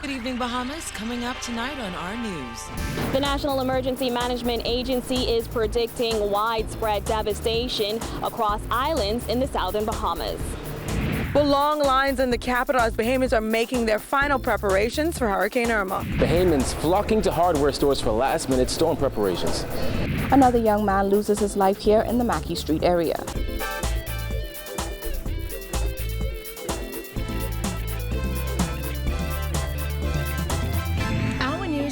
Good evening, Bahamas. Coming up tonight on our news. The National Emergency Management Agency is predicting widespread devastation across islands in the southern Bahamas. Well, long lines in the capital as Bahamians are making their final preparations for Hurricane Irma. Bahamians flocking to hardware stores for last-minute storm preparations. Another young man loses his life here in the Mackey Street area.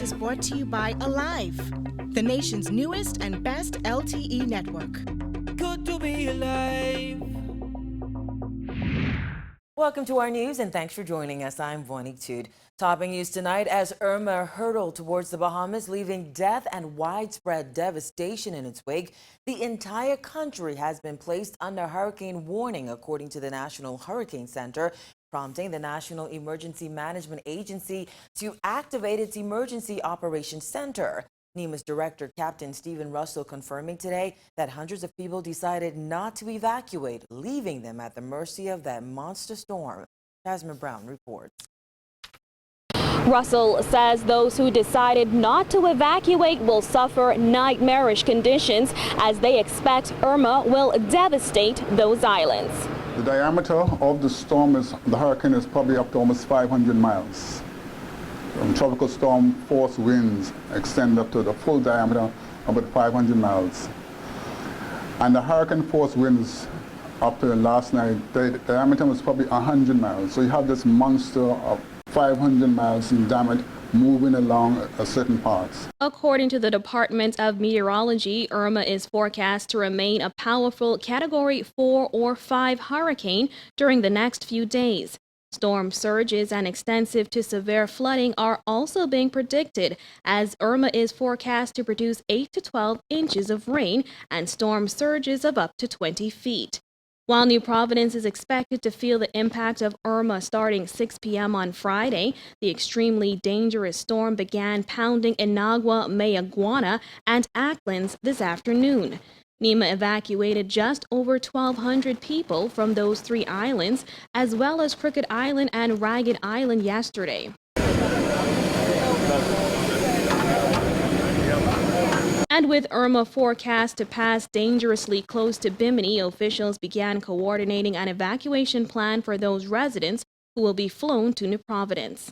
Is brought to you by Alive, the nation's newest and best LTE network. Good to be alive. Welcome to our news and thanks for joining us. I'm Vonique Tude. Topping news tonight as Irma hurtled towards the Bahamas, leaving death and widespread devastation in its wake. The entire country has been placed under hurricane warning, according to the National Hurricane Center, prompting the National Emergency Management Agency to activate its Emergency Operations Center. NEMA's director, Captain Stephen Russell, confirming today that hundreds of people decided not to evacuate, leaving them at the mercy of that monster storm. Jasmine Brown reports. Russell says those who decided not to evacuate will suffer nightmarish conditions as they expect Irma will devastate those islands. The diameter of the storm the hurricane is probably up to almost 500 miles. Tropical storm force winds extend up to the full diameter of about 500 miles. And the hurricane force winds up to last night, the diameter was probably 100 miles. So you have this monster of 500 miles in diameter moving along a certain parts. According to the Department of Meteorology, Irma is forecast to remain a powerful Category 4 or 5 hurricane during the next few days. Storm surges and extensive to severe flooding are also being predicted as Irma is forecast to produce 8 to 12 inches of rain and storm surges of up to 20 feet. While New Providence is expected to feel the impact of Irma starting 6 p.m. on Friday, the extremely dangerous storm began pounding Inagua, Mayaguana, and Acklins this afternoon. NEMA evacuated just over 1,200 people from those 3 islands, as well as Crooked Island and Ragged Island yesterday. And with Irma forecast to pass dangerously close to Bimini, officials began coordinating an evacuation plan for those residents who will be flown to New Providence.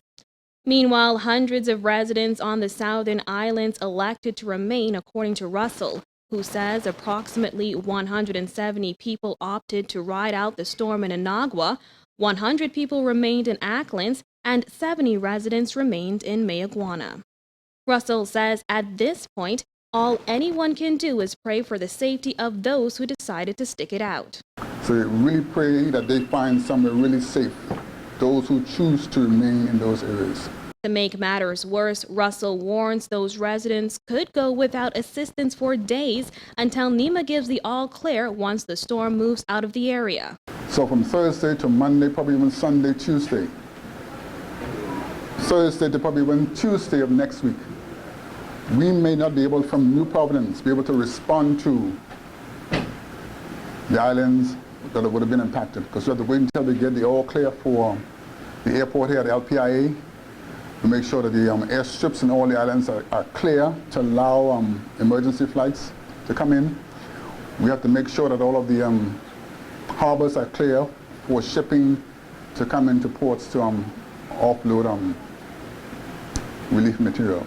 Meanwhile, hundreds of residents on the southern islands elected to remain, according to Russell, who says approximately 170 people opted to ride out the storm in Inagua, 100 people remained in Acklins, and 70 residents remained in Mayaguana. Russell says at this point, all anyone can do is pray for the safety of those who decided to stick it out. So really pray that they find somewhere really safe, those who choose to remain in those areas. To make matters worse, Russell warns those residents could go without assistance for days until NEMA gives the all clear once the storm moves out of the area. So from Thursday to Monday, probably even Sunday, Tuesday. Thursday to probably even Tuesday of next week. We may not be able, from New Providence, be able to respond to the islands that would have been impacted, because we have to wait until we get the all clear for the airport here at LPIA to make sure that the airstrips in all the islands are clear to allow emergency flights to come in. We have to make sure that all of the harbors are clear for shipping to come into ports to offload relief material.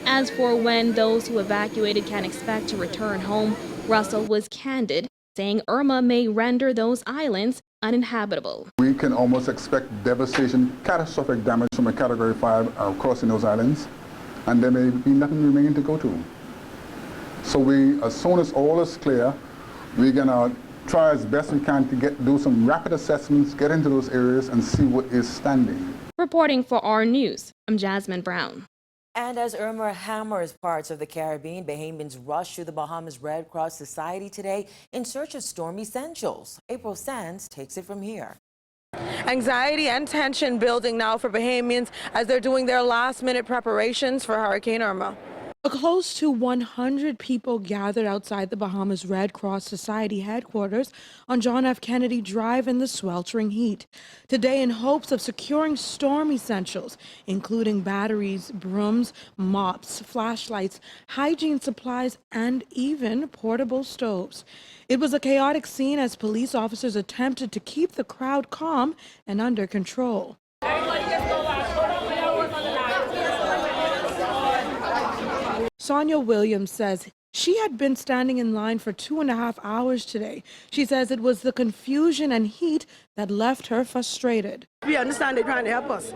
As for when those who evacuated can expect to return home, Russell was candid, saying Irma may render those islands uninhabitable. We can almost expect devastation, catastrophic damage from a Category 5 crossing those islands, and there may be nothing remaining to go to. So we, as soon as all is clear, we're going to try as best we can to do some rapid assessments, get into those areas, and see what is standing. Reporting for our news, I'm Jasmine Brown. And as Irma hammers parts of the Caribbean, Bahamians rush to the Bahamas Red Cross Society today in search of storm essentials. April Sands takes it from here. Anxiety and tension building now for Bahamians as they're doing their last-minute preparations for Hurricane Irma. Close to 100 people gathered outside the Bahamas Red Cross Society headquarters on John F. Kennedy Drive in the sweltering heat. Today, in hopes of securing storm essentials, including batteries, brooms, mops, flashlights, hygiene supplies, and even portable stoves. It was a chaotic scene as police officers attempted to keep the crowd calm and under control. Sonia Williams says she had been standing in line for 2.5 hours today. She says it was the confusion and heat that left her frustrated. We understand they're trying to help us,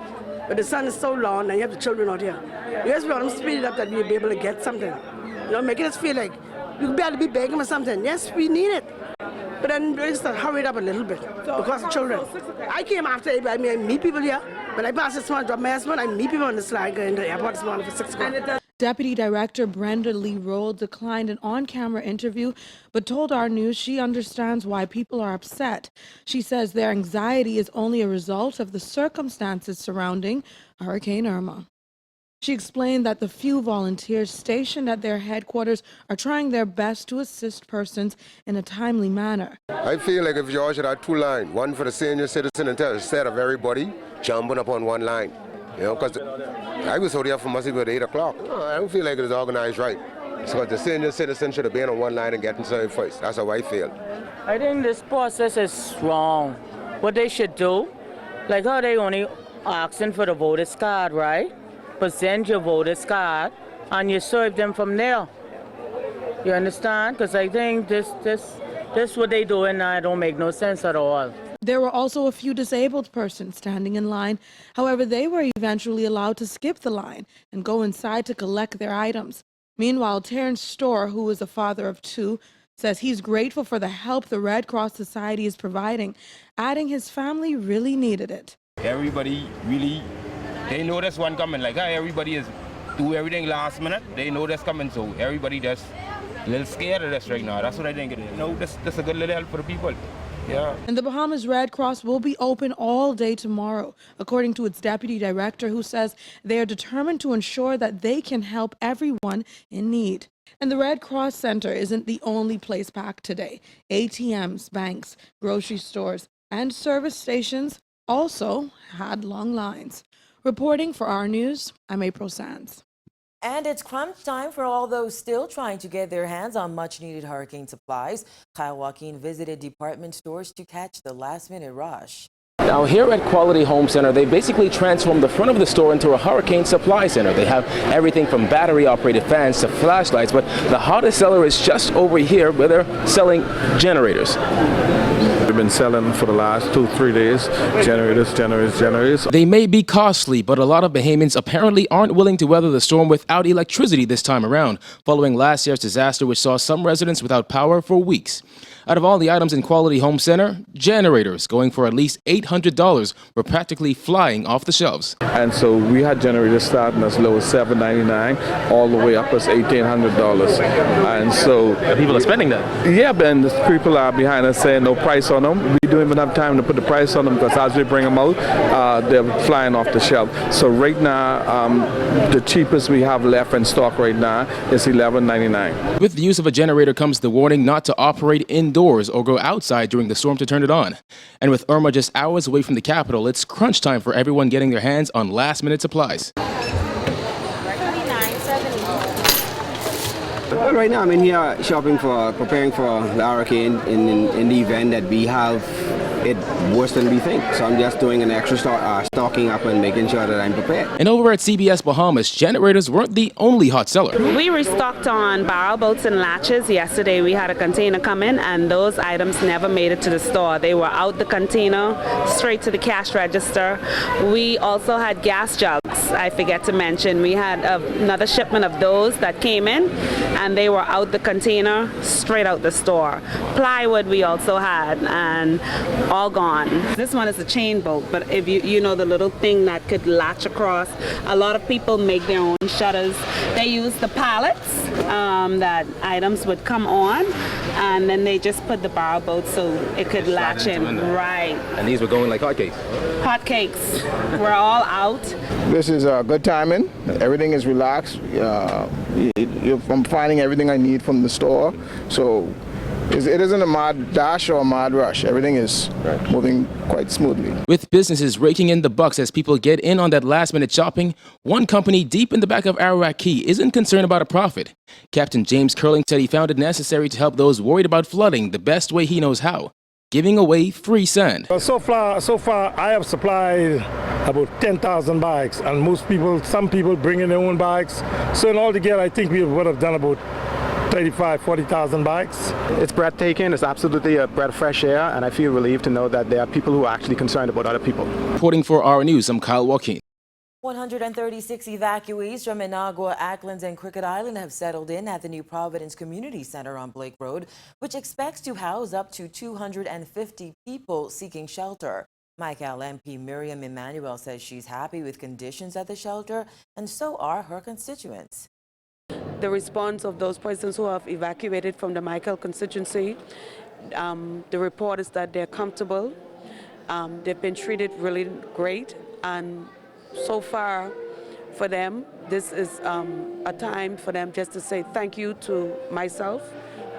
but the sun is so long and you have the children out here. Yes, we want them to speed it up that we'll be able to get something. You know, making us feel like we better be begging for something. Yes, we need it. But then we just hurry it up a little bit because of children. I came after everybody. I meet people here. When I pass this morning, drop my husband, I meet people on the slide going to the airport this morning for 6 o'clock. Deputy Director Brenda Lee Roll declined an on-camera interview, but told our news she understands why people are upset. She says their anxiety is only a result of the circumstances surrounding Hurricane Irma. She explained that the few volunteers stationed at their headquarters are trying their best to assist persons in a timely manner. I feel like if George had 2 lines, one for the senior citizen instead of everybody jumping up on one line. You know, because I was out here from about 8 o'clock. I don't feel like it was organized right. So the senior citizen should have been on one line and getting served first. That's how I feel. I think this process is wrong. What they should do, like how they only asking for the voter's card, right? Present your voter's card and you serve them from there. You understand? Because I think this what they doing now don't make no sense at all. There were also a few disabled persons standing in line. However, they were eventually allowed to skip the line and go inside to collect their items. Meanwhile, Terrence Storr, who is a father of 2, says he's grateful for the help the Red Cross Society is providing, adding his family really needed it. Everybody really, they know there's one coming. Like everybody is do everything last minute. They know that's coming, so everybody just a little scared of this right now. That's what I think it is. You know, that's a good little help for the people. Yeah. And the Bahamas Red Cross will be open all day tomorrow, according to its deputy director, who says they are determined to ensure that they can help everyone in need. And the Red Cross Center isn't the only place packed today. ATMs, banks, grocery stores, and service stations also had long lines. Reporting for our news, I'm April Sands. And it's crunch time for all those still trying to get their hands on much-needed hurricane supplies. Kyle Joaquin visited department stores to catch the last-minute rush. Now here at Quality Home Center, they basically transformed the front of the store into a hurricane supply center. They have everything from battery-operated fans to flashlights, but the hottest seller is just over here where they're selling generators. We've been selling for the last 2-3 days, generators. They may be costly, but a lot of Bahamians apparently aren't willing to weather the storm without electricity this time around, following last year's disaster which saw some residents without power for weeks. Out of all the items in Quality Home Center, generators going for at least $800 were practically flying off the shelves. And so we had generators starting as low as $799 all the way up as $1,800. And so people are spending that. Yeah, and the people are behind us saying no price on them. We don't even have time to put the price on them because as we bring them out, they're flying off the shelf. So right now, the cheapest we have left in stock right now is $11.99. With the use of a generator comes the warning not to operate indoors or go outside during the storm to turn it on. And with Irma just hours away from the capital, it's crunch time for everyone getting their hands on last-minute supplies. Well, right now I'm in here preparing for the hurricane in the event that we have it worse than we think. So I'm just doing an extra stocking up and making sure that I'm prepared. And over at CBS Bahamas, generators weren't the only hot seller. We restocked on barrel bolts and latches. Yesterday we had a container come in and those items never made it to the store. They were out the container, straight to the cash register. We also had gas jugs. I forget to mention, we had another shipment of those that came in and they were out the container, straight out the store. Plywood we also had and all gone. This one is a chain bolt, but if you know the little thing that could latch across, a lot of people make their own shutters. They use the pallets that items would come on. and then they just put the barrel boat so it could latch in. Right. And these were going like hotcakes. Hotcakes. We're all out. This is good timing. Everything is relaxed. I'm finding everything I need from the store. So it isn't a mad dash or a mad rush. Everything is moving quite smoothly. With businesses raking in the bucks as people get in on that last-minute shopping, one company deep in the back of Arawak Key isn't concerned about a profit. Captain James Curling said he found it necessary to help those worried about flooding the best way he knows how, giving away free sand. So far, I have supplied about 10,000 bags, and some people bring in their own bags. So in altogether, I think we would have done about 40,000 bags. It's breathtaking. It's absolutely a breath of fresh air, and I feel relieved to know that there are people who are actually concerned about other people. Reporting for our News, I'm Kyle Joaquin. 136 evacuees from Inagua, Acklands, and Cricket Island have settled in at the new Providence Community Center on Blake Road, which expects to house up to 250 people seeking shelter. Michael MP Miriam Emanuel says she's happy with conditions at the shelter, and so are her constituents. The response of those persons who have evacuated from the Michael constituency, the report is that they're comfortable, they've been treated really great, and so far for them, this is a time for them just to say thank you to myself,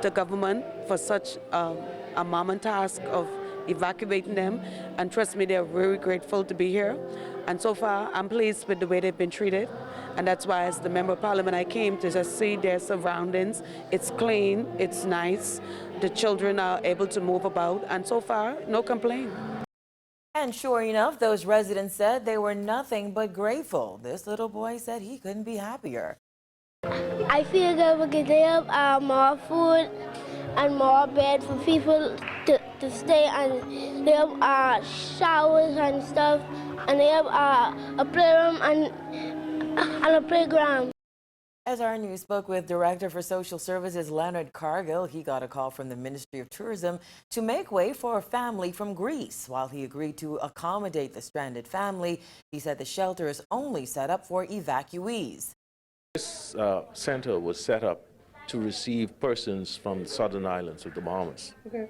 the government, for such a moment task of evacuating them, and trust me, they're very grateful to be here. And so far, I'm pleased with the way they've been treated. And that's why, as the Member of Parliament, I came to just see their surroundings. It's clean, it's nice. The children are able to move about. And so far, no complaint. And sure enough, those residents said they were nothing but grateful. This little boy said he couldn't be happier. I feel that we could have more food and more bed for people to stay, and they have showers and stuff, and they have a playroom and a playground. As our news spoke with Director for Social Services Leonard Cargill, he got a call from the Ministry of Tourism to make way for a family from Greece. While he agreed to accommodate the stranded family, he said the shelter is only set up for evacuees. This center was set up to receive persons from the southern islands of the Bahamas. Okay.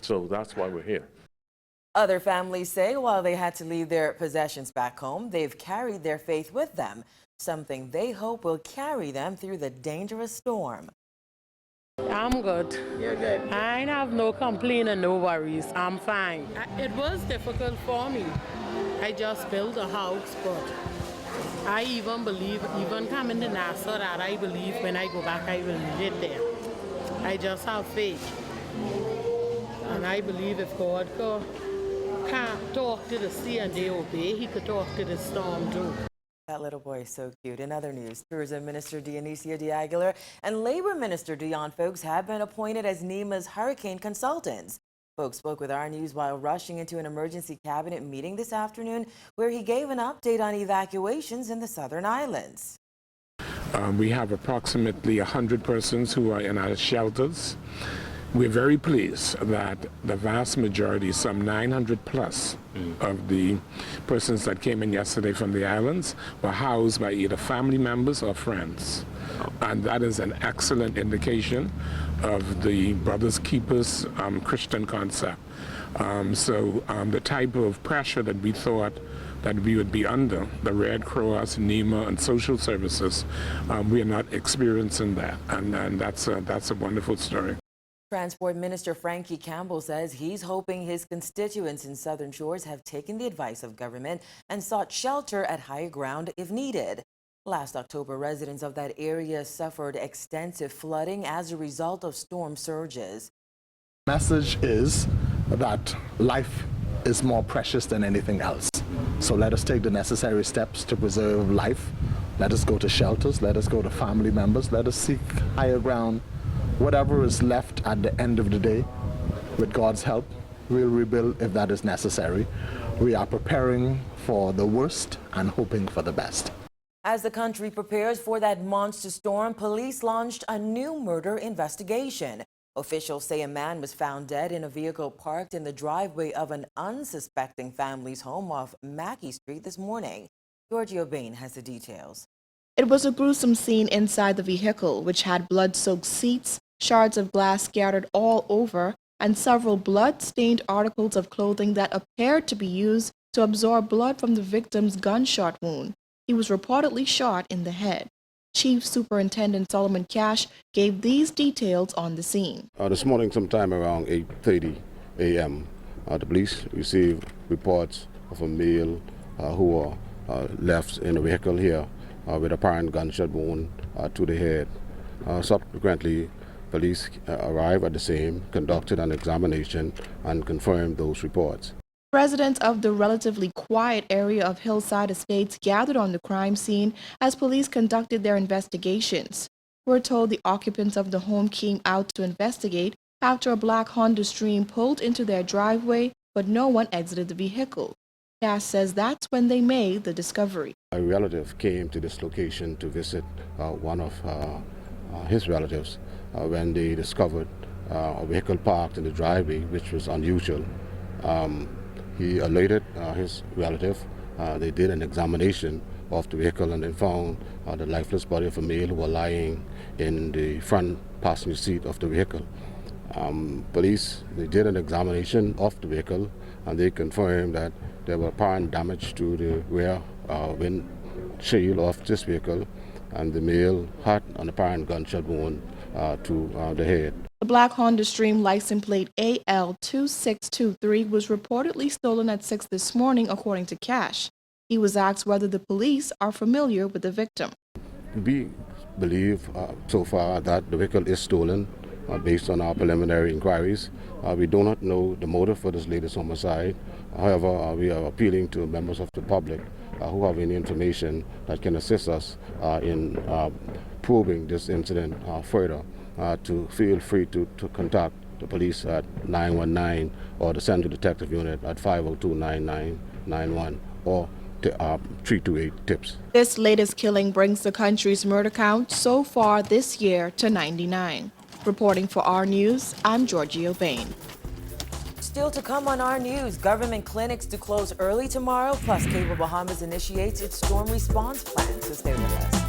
So that's why we're here. Other families say while they had to leave their possessions back home, they've carried their faith with them, something they hope will carry them through the dangerous storm. I'm good. You're good. I have no complaint and no worries. I'm fine. It was difficult for me. I just built a house, but I even believe, even coming to Nassau, that I believe when I go back, I will live there. I just have faith. And I believe if God can't talk to the sea and they obey, he could talk to the storm too. That little boy is so cute. In other news, Tourism Minister Dionysia de Aguilar and Labor Minister Dion Folks have been appointed as NEMA's hurricane consultants. Folks spoke with our news while rushing into an emergency cabinet meeting this afternoon, where he gave an update on evacuations in the southern islands. We have approximately 100 persons who are in our shelters. We're very pleased that the vast majority, some 900 plus of the persons that came in yesterday from the islands, were housed by either family members or friends. And that is an excellent indication of the Brothers Keepers Christian concept. The type of pressure that we thought that we would be under, the Red Cross, NEMA, and social services, we are not experiencing that. And that's a wonderful story. Transport Minister Frankie Campbell says he's hoping his constituents in Southern Shores have taken the advice of government and sought shelter at higher ground if needed. Last October, residents of that area suffered extensive flooding as a result of storm surges. The message is that life is more precious than anything else. So let us take the necessary steps to preserve life. Let us go to shelters, let us go to family members, let us seek higher ground. Whatever is left at the end of the day, with God's help, we'll rebuild if that is necessary. We are preparing for the worst and hoping for the best. As the country prepares for that monster storm, police launched a new murder investigation. Officials say a man was found dead in a vehicle parked in the driveway of an unsuspecting family's home off Mackey Street this morning. Giorgio Bain has the details. It was a gruesome scene inside the vehicle, which had blood-soaked seats, shards of glass scattered all over, and several blood-stained articles of clothing that appeared to be used to absorb blood from the victim's gunshot wound. He was reportedly shot in the head. Chief Superintendent Solomon Cash gave these details on the scene. This morning, sometime around 8:30 a.m., the police received reports of a male who was left in a vehicle here with apparent gunshot wound to the head. Subsequently, police arrived at the scene, conducted an examination, and confirmed those reports. Residents of the relatively quiet area of Hillside Estates gathered on the crime scene as police conducted their investigations. We're told the occupants of the home came out to investigate after a black Honda Stream pulled into their driveway, but no one exited the vehicle. Cass says that's when they made the discovery. A relative came to this location to visit one of his relatives when they discovered a vehicle parked in the driveway, which was unusual. He alerted his relative. They did an examination of the vehicle and they found the lifeless body of a male who was lying in the front passenger seat of the vehicle. Police, they did an examination of the vehicle and they confirmed that there was apparent damage to the rear windshield of this vehicle, and the male had an apparent gunshot wound to the head. The black Honda Stream license plate AL2623 was reportedly stolen at 6 this morning, according to Cash. He was asked whether the police are familiar with the victim. We believe so far that the vehicle is stolen based on our preliminary inquiries. We do not know the motive for this latest homicide. However, we are appealing to members of the public who have any information that can assist us in probing this incident further, to feel free to contact the police at 919 or the Central Detective Unit at 502-9991 or 328-TIPS. This latest killing brings the country's murder count so far this year to 99. Reporting for our news, I'm Georgia Bain. Still to come on our news, government clinics to close early tomorrow, plus Cable Bahamas initiates its storm response plan. So stay with us.